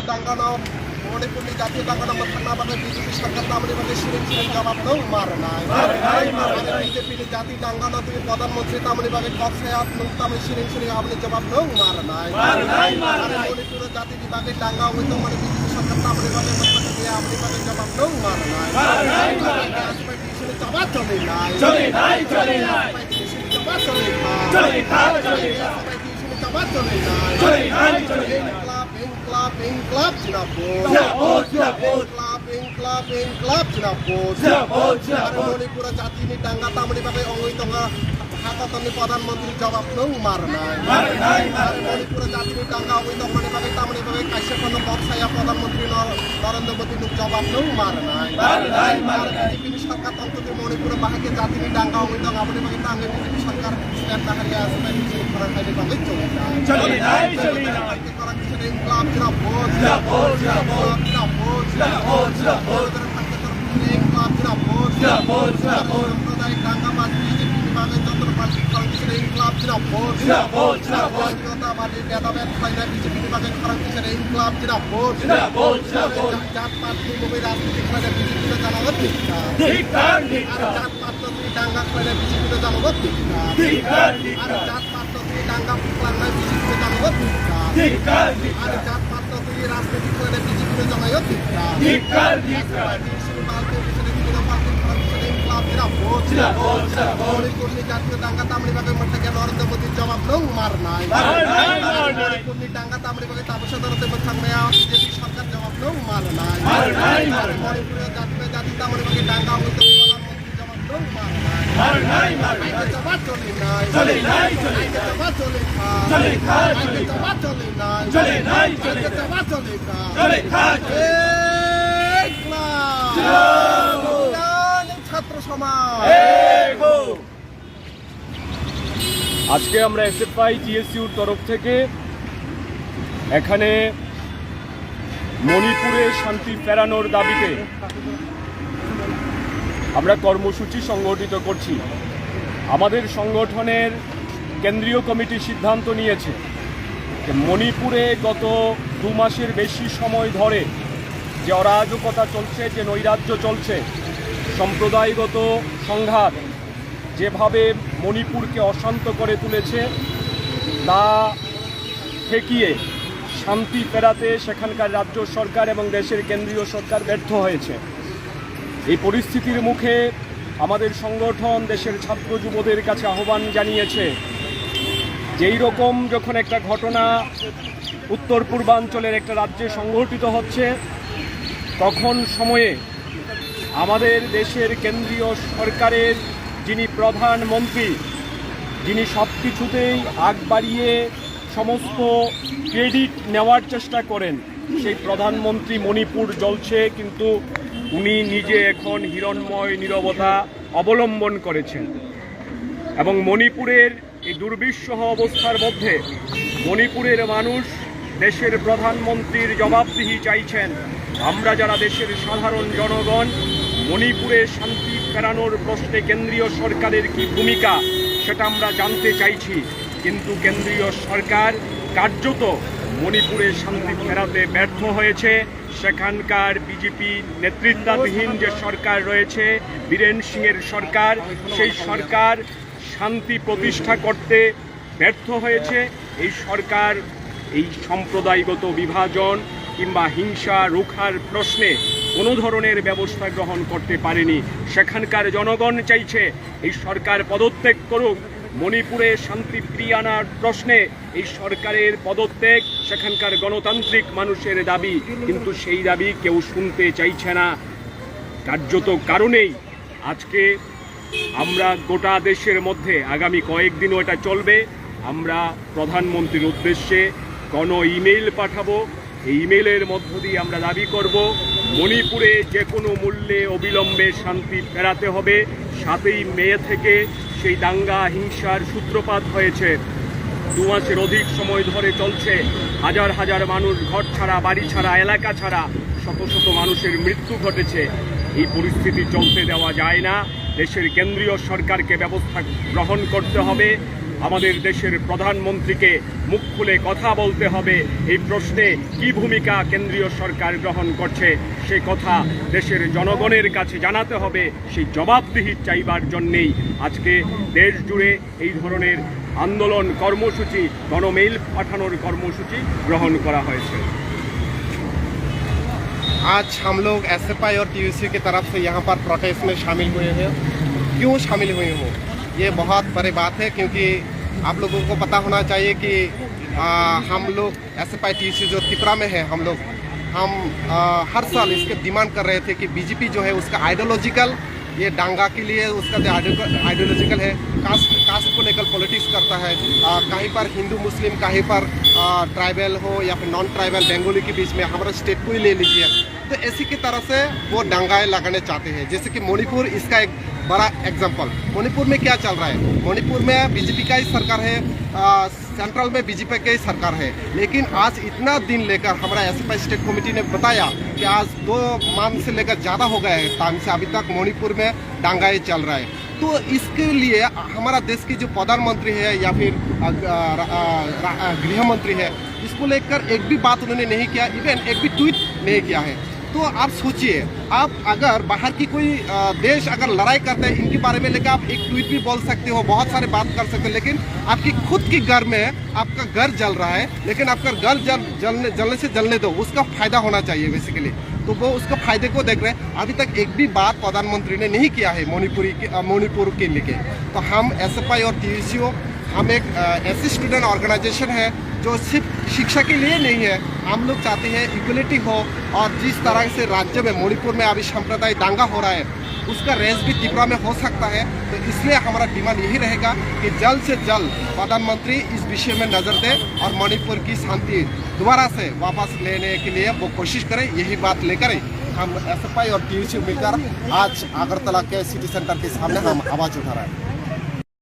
दांगा नाम मणिपुरनि जातीय दांगा नाम थांना बागै बीजेपी सरकार नामनि बागै सिरिं जवाब नों मारनाय बीजेपी जातीय दांगा नाम तुम प्रधानमंत्री तामनि बागै कक्सायात नों तामनि सिरिं आपनि जवाब नों मारनाय मणिपुर जातीय बागै दांगा होइतो माने बीजेपी सरकार तामनि बागै मतलब गया आपनि बागै जवाब नों मारनाय जवाब चले नाय जवाब चले Inclap Jinapur Manipur jati ini dangga tamani pakai ongoi tonga hakatani प्रधानमंत्री जवाब नों मारनाय मणिपुर जाति ini dangga ongoi tonga pakai tamani pakai kaisya kono बक्साया प्रधानमंत्री नरेंद्र मोदी नु जवाब नों मारनाय बीजेपी सरकार तंत्र मणिपुर बाहाके जाति ini dangga ongoi tonga apni pakai tangi BJP सरकार स्टेप नाहरिया असमे बीजेपी खरang खाइले बागै चले नाय Inclap Jinapur Sampradaya Dangga Mati BJP Bagai Chhatrapati Kharang Inclap Jinapur Badi Database Lainnya BJP Bagai Kharang Inclap Jinapur Jat Parti Bumi Rajnitik Lainnya BJP Janagat Diktar Jat Parti Dangga Lainnya BJP Janagat Diktar Jat Parti Dangga Lainnya BJP Janagat Diktar Jat Parti Rajnitik Lainnya BJP Janagat Diktar Manipur जातीय दांगा तामनी बागै मथाके नरेंद्र मोदी जवाब नों मारनाय मणिपुर दांगा तामनी बागै ताबसा दरते मथांनाया BJP सरकार जवाब नों मारनाय मणिपुर जातीय तामनी बागै दांगा होइतो प्रधानमंत्री जवाब नों मारनाय जवाब चले नाय जवाब चले আজকে আমরা এসএফআই টিএসইউর তরফ থেকে এখানে মণিপুরে শান্তি ফেরানোর দাবিতে আমরা কর্মসূচি সংগঠিত করছি। আমাদের সংগঠনের কেন্দ্রীয় কমিটি সিদ্ধান্ত নিয়েছে যে মণিপুরে গত 2 মাসের বেশি সময় ধরে যে অরাজকতা চলছে, যে নৈরাজ্য চলছে, সম্প্রদায়গত সংঘাত যেভাবে মণিপুরকে অশান্ত করে তুলেছে তা ঠেকিয়ে শান্তি ফেরাতে সেখানকার রাজ্য সরকার এবং দেশের কেন্দ্রীয় সরকার ব্যর্থ হয়েছে। এই পরিস্থিতির মুখে আমাদের সংগঠন দেশের ছাত্র যুবদের কাছে আহ্বান জানিয়েছে যে এই রকম যখন একটা ঘটনা উত্তর পূর্বাঞ্চলের একটা রাজ্যে সংঘটিত হচ্ছে তখন সময়ে আমাদের দেশের কেন্দ্রীয় সরকারের যিনি প্রধানমন্ত্রী, যিনি সব কিছুতেই আগ বাড়িয়ে সমস্ত ক্রেডিট নেওয়ার চেষ্টা করেন, সেই প্রধানমন্ত্রী মণিপুর জ্বলছে কিন্তু উনি নিজে এখন হিরণ্ময় নীরবতা অবলম্বন করেছেন। এবং মণিপুরের এই দুর্বিষহ অবস্থার মধ্যে মণিপুরের মানুষ দেশের প্রধানমন্ত্রীর জবাবদিহি চাইছেন। আমরা যারা দেশের সাধারণ জনগণ মণিপুরে শান্তি ফেরানোর প্রশ্নে কেন্দ্রীয় সরকারের কি ভূমিকা সেটা আমরা জানতে চাইছি, কিন্তু কেন্দ্রীয় সরকার কার্যত মণিপুরে শান্তি ফেরাতে ব্যর্থ হয়েছে। সেখানকার বিজেপি নেতৃত্বাধীন যে সরকার রয়েছে, বীরেন সিংয়ের সরকার, সেই সরকার শান্তি প্রতিষ্ঠা করতে ব্যর্থ হয়েছে। এই সরকার এই সম্প্রদায়গত বিভাজন কিংবা হিংসা রুখার প্রশ্নে কোনো ধরনের ব্যবস্থা গ্রহণ করতে পারেনি। সেখানকার জনগণ চাইছে এই সরকার পদত্যাগ করুক। মণিপুরে শান্তি ফিরিয়ে আনার প্রশ্নে এই সরকারের পদত্যাগ সেখানকার গণতান্ত্রিক মানুষের দাবি, কিন্তু সেই দাবি কেউ শুনতে চাইছে না। কার্যত কারণেই আজকে আমরা গোটা দেশের মধ্যে আগামী কয়েকদিনও এটা চলবে, আমরা প্রধানমন্ত্রীর উদ্দেশ্যে কোনো ইমেইল পাঠাবো। এই ইমেইলের মধ্য দিয়ে আমরা দাবি করব মণিপুরে যে কোনো মূল্যে অবিলম্বে শান্তি ফেরাতে হবে। 7ই মে থেকে সেই দাঙ্গা হিংসার সূত্রপাত হয়েছে, 2 মাসের অধিক সময় ধরে চলছে। হাজার হাজার মানুষ ঘর ছাড়া, বাড়ি ছাড়া, এলাকা ছাড়া, শত শত মানুষের মৃত্যু ঘটেছে। এই পরিস্থিতি চলতে দেওয়া যায় না। দেশের কেন্দ্রীয় সরকারকে ব্যবস্থা গ্রহণ করতে হবে। আমাদের দেশের প্রধানমন্ত্রীকে মুখ খুলে কথা বলতে হবে। এই প্রশ্নে কি ভূমিকা কেন্দ্রীয় সরকার গ্রহণ করছে সে কথা দেশের জনগণের কাছে জানাতে হবে। সেই জবাবদিহি চাইবার জন্যেই আজকে দেশ জুড়ে এই ধরনের আন্দোলন কর্মসূচি, গণমেইল পাঠানোর কর্মসূচি গ্রহণ করা হয়েছে। आज हम लोग एसएफआई और टीयूसी की तरफ से यहाँ पर प्रोटेस्ट में शामिल हुए हैं। क्यों शामिल हुए हो, ये बहुत बड़ी बात है, क्योंकि आप लोगों को पता होना चाहिए कि हम लोग एसएफआई टीयूसी जो त्रिपुरा में है, हम हर साल इसके डिमांड कर रहे थे कि बीजेपी जो है उसका आइडियोलॉजिकल, ये डांगा के लिए उसका आइडियोलॉजिकल है, कास्ट को लेकर पॉलिटिक्स करता है। कहीं पर हिंदू मुस्लिम, कहीं पर ट्राइबल हो या फिर नॉन ट्राइबल बंगाली के बीच में हमारा स्टेट को ही ले लीजिए, तो ऐसी की तरह से वो दंगाएं लगाने चाहते हैं। जैसे कि मणिपुर इसका एक बड़ा एग्जाम्पल। मणिपुर में क्या चल रहा है, मणिपुर में बीजेपी का ही सरकार है, सेंट्रल में बीजेपी की ही सरकार है, लेकिन आज इतना दिन लेकर हमारा एसएफआई स्टेट कमेटी ने बताया कि आज 2 माह से लेकर ज़्यादा हो गया है टाइम से अभी तक मणिपुर में दंगाएं चल रहा है। तो इसके लिए हमारा देश की जो प्रधानमंत्री है या फिर गृह मंत्री है, इसको लेकर एक भी बात उन्होंने नहीं किया, इवन एक भी ट्वीट नहीं किया है। तो आप सोचिए, आप अगर बाहर की कोई देश अगर लड़ाई करते हैं, इनके बारे में लेकर आप एक ट्वीट भी बोल सकते हो, बहुत सारे बात कर सकते हो, लेकिन आपकी खुद की घर में आपका घर जल रहा है, लेकिन आपका घर जलने से जलने दो, उसका फायदा होना चाहिए बेसिकली। तो वो उसका फायदे को देख रहे हैं। अभी तक एक भी बात प्रधानमंत्री ने नहीं किया है मणिपुर के लिए। तो हम एसएफआई और टीयूसी, हम एक ऐसी स्टूडेंट ऑर्गेनाइजेशन है जो सिर्फ शिक्षा के लिए नहीं है, हम लोग चाहते हैं इक्वलिटी हो, और जिस तरह से राज्य में मणिपुर में अभी सांप्रदायिक दंगा हो रहा है, उसका रेस भी त्रिपुरा में हो सकता है। तो इसलिए हमारा डिमांड यही रहेगा कि जल्द से जल्द प्रधानमंत्री इस विषय में नज़र दे और मणिपुर की शांति दोबारा से वापस लेने के लिए वो कोशिश करें। यही बात लेकर हम एसएफआई और टीयूसी मिलकर आज अगरतला के सिटी सेंटर के सामने हम आवाज़ उठा रहे हैं।